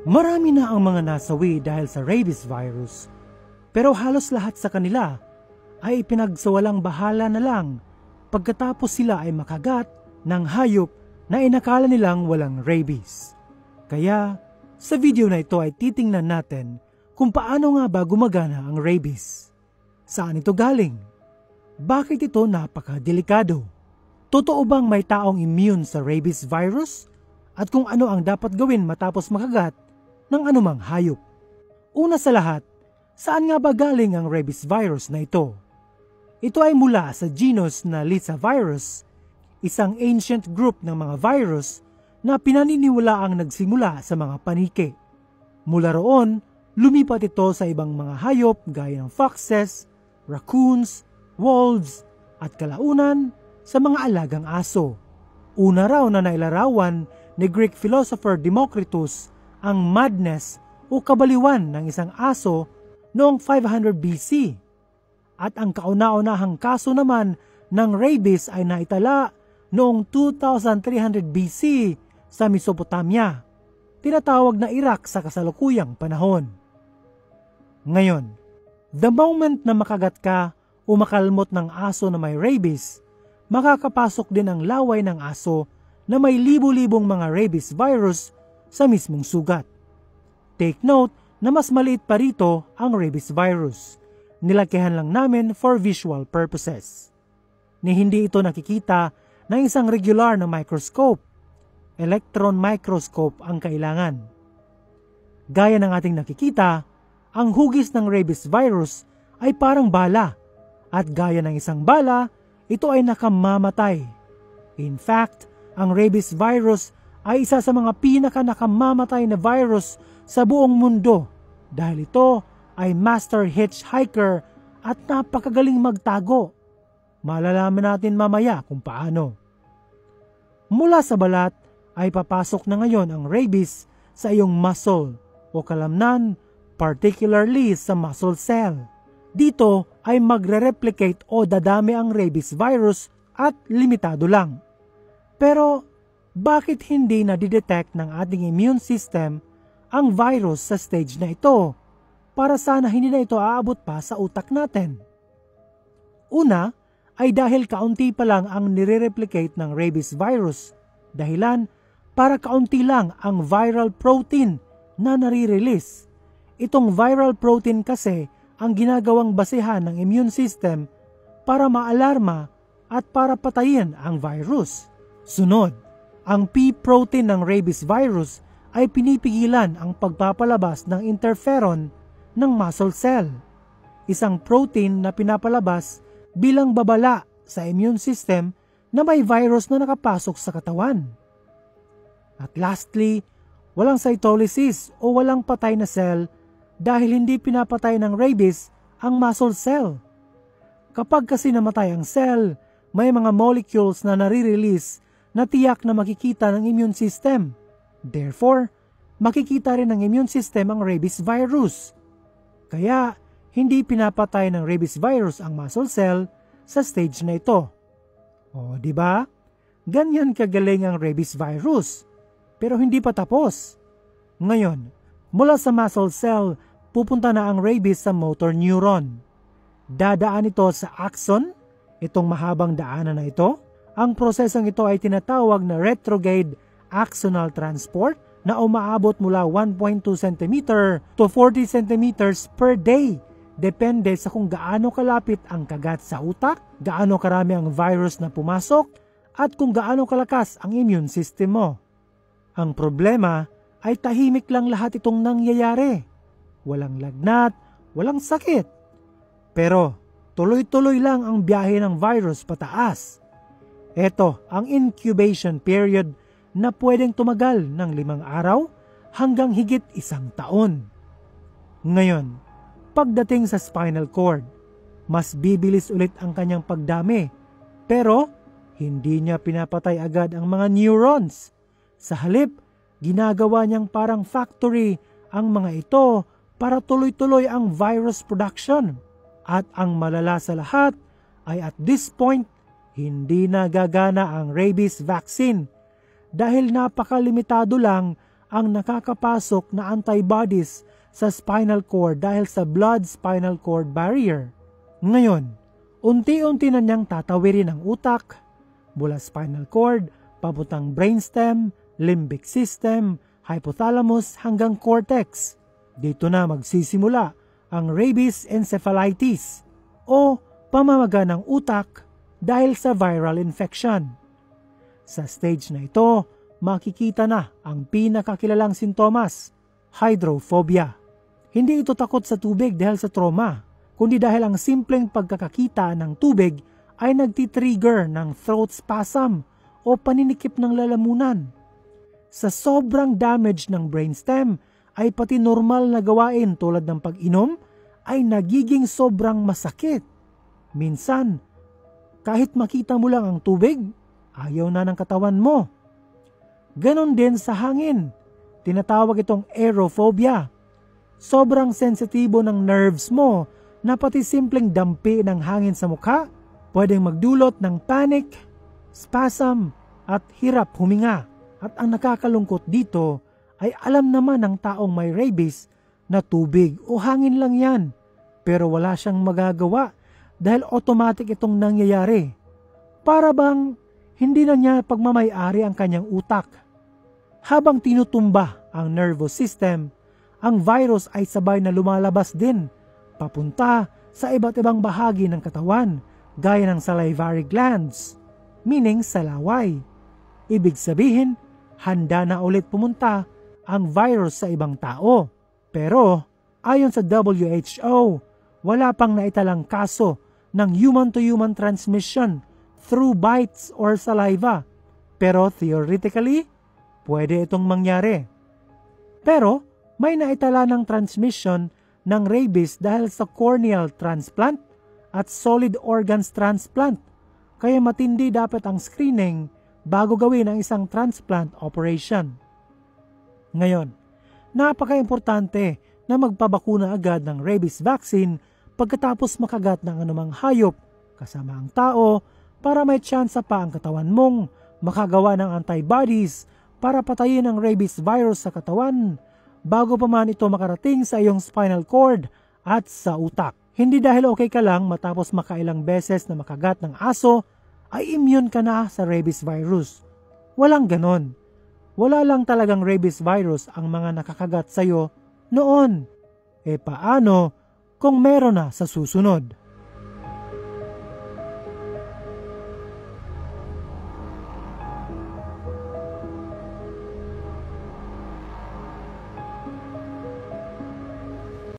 Marami na ang mga nasawi dahil sa rabies virus, pero halos lahat sa kanila ay pinagsawalang bahala na lang pagkatapos sila ay makagat ng hayop na inakala nilang walang rabies. Kaya sa video na ito ay titingnan natin kung paano nga ba gumagana ang rabies. Saan ito galing? Bakit ito napakadelikado? Totoo bang may taong immune sa rabies virus? At kung ano ang dapat gawin matapos makagat ng anumang hayop? Una sa lahat, saan nga ba galing ang rabies virus na ito? Ito ay mula sa genus na Lyssavirus, isang ancient group ng mga virus na pinaniniwalaang nagsimula sa mga paniki. Mula roon, lumipat ito sa ibang mga hayop gaya ng foxes, raccoons, wolves, at kalaunan sa mga alagang aso. Una raw na nailarawan ni Greek philosopher Democritus ang madness o kabaliwan ng isang aso noong 500 BC. At ang kauna-unahang kaso naman ng rabies ay naitala noong 2300 BC sa Mesopotamia, tinatawag na Iraq sa kasalukuyang panahon. Ngayon, the moment na makagat ka o makalmot ng aso na may rabies, makakapasok din ang laway ng aso na may libo-libong mga rabies virus sa mismong sugat. Take note na mas maliit pa rito ang rabies virus. Nilakihan lang namin for visual purposes. Ni hindi ito nakikita ng isang regular na microscope. Electron microscope ang kailangan. Gaya ng ating nakikita, ang hugis ng rabies virus ay parang bala. At gaya ng isang bala, ito ay nakamamatay. In fact, ang rabies virus ay isa sa mga pinaka-nakamamatay na virus sa buong mundo dahil ito ay master hitchhiker at napakagaling magtago. Malalaman natin mamaya kung paano. Mula sa balat ay papasok na ngayon ang rabies sa iyong muscle o kalamnan, particularly sa muscle cell. Dito ay magre-replicate o dadami ang rabies virus at limitado lang. Pero bakit hindi na-detect ng ating immune system ang virus sa stage na ito para sana hindi na ito aabot pa sa utak natin? Una ay dahil kaunti pa lang ang nire-replicate ng rabies virus, dahilan para kaunti lang ang viral protein na nare-release. Itong viral protein kasi ang ginagawang basehan ng immune system para maalarma at para patayin ang virus. Sunod, ang P-protein ng rabies virus ay pinipigilan ang pagpapalabas ng interferon ng muscle cell, isang protein na pinapalabas bilang babala sa immune system na may virus na nakapasok sa katawan. At lastly, walang cytolysis o walang patay na cell dahil hindi pinapatay ng rabies ang muscle cell. Kapag kasi namatay ang cell, may mga molecules na nare-release na tiyak na makikita ng immune system. Therefore, makikita rin ng immune system ang rabies virus. Kaya, hindi pinapatay ng rabies virus ang muscle cell sa stage na ito. O, di ba? Ganyan kagaling ang rabies virus. Pero hindi pa tapos. Ngayon, mula sa muscle cell, pupunta na ang rabies sa motor neuron. Dadaan ito sa axon, itong mahabang daanan na ito. Ang prosesong ito ay tinatawag na retrograde axonal transport na umaabot mula 1.2 cm to 40 cm per day. Depende sa kung gaano kalapit ang kagat sa utak, gaano karami ang virus na pumasok, at kung gaano kalakas ang immune system mo. Ang problema ay tahimik lang lahat itong nangyayari. Walang lagnat, walang sakit. Pero tuloy-tuloy lang ang biyahe ng virus pataas. Ito ang incubation period na pwedeng tumagal ng 5 araw hanggang higit 1 taon. Ngayon, pagdating sa spinal cord, mas bibilis ulit ang kanyang pagdami, pero hindi niya pinapatay agad ang mga neurons. Sa halip, ginagawa niyang parang factory ang mga ito para tuloy-tuloy ang virus production. At ang malala sa lahat ay at this point, hindi na gagana ang rabies vaccine dahil napakalimitado lang ang nakakapasok na antibodies sa spinal cord dahil sa blood-spinal cord barrier. Ngayon, unti-unti na niyang tatawirin ang utak, mula spinal cord, papuntang brainstem, limbic system, hypothalamus hanggang cortex. Dito na magsisimula ang rabies encephalitis o pamamaga ng utak dahil sa viral infection. Sa stage na ito, makikita na ang pinakakilalang sintomas, hydrophobia. Hindi ito takot sa tubig dahil sa trauma, kundi dahil ang simpleng pagkakakita ng tubig ay nagtitrigger ng throat spasm o paninikip ng lalamunan. Sa sobrang damage ng brainstem, ay pati normal na gawain tulad ng pag-inom ay nagiging sobrang masakit. Minsan, kahit makita mo lang ang tubig, ayaw na ng katawan mo. Ganon din sa hangin. Tinatawag itong aerophobia. Sobrang sensitibo ng nerves mo na pati simpleng dampi ng hangin sa mukha pwedeng magdulot ng panic, spasm at hirap huminga. At ang nakakalungkot dito ay alam naman ng taong may rabies na tubig o hangin lang yan. Pero wala siyang magagawa dahil automatic itong nangyayari. Para bang hindi na niya pagmamayari ang kanyang utak. Habang tinutumba ang nervous system, ang virus ay sabay na lumalabas din papunta sa iba't ibang bahagi ng katawan gaya ng salivary glands, meaning sa laway. Ibig sabihin, handa na ulit pumunta ang virus sa ibang tao. Pero ayon sa WHO, wala pang naitalang kaso ng human-to-human transmission through bites or saliva. Pero theoretically, pwede itong mangyari. Pero may naitala ng transmission ng rabies dahil sa corneal transplant at solid organs transplant. Kaya matindi dapat ang screening bago gawin ang isang transplant operation. Ngayon, napaka-importante na magpabakuna agad ng rabies vaccine pagkatapos makagat ng anumang hayop kasama ang tao para may tsansa pa ang katawan mong makagawa ng antibodies para patayin ang rabies virus sa katawan bago pa man ito makarating sa iyong spinal cord at sa utak. Hindi dahil okay ka lang matapos makailang beses na makagat ng aso ay immune ka na sa rabies virus. Walang ganon. Wala lang talagang rabies virus ang mga nakakagat sa iyo noon. Paano kung meron na sa susunod?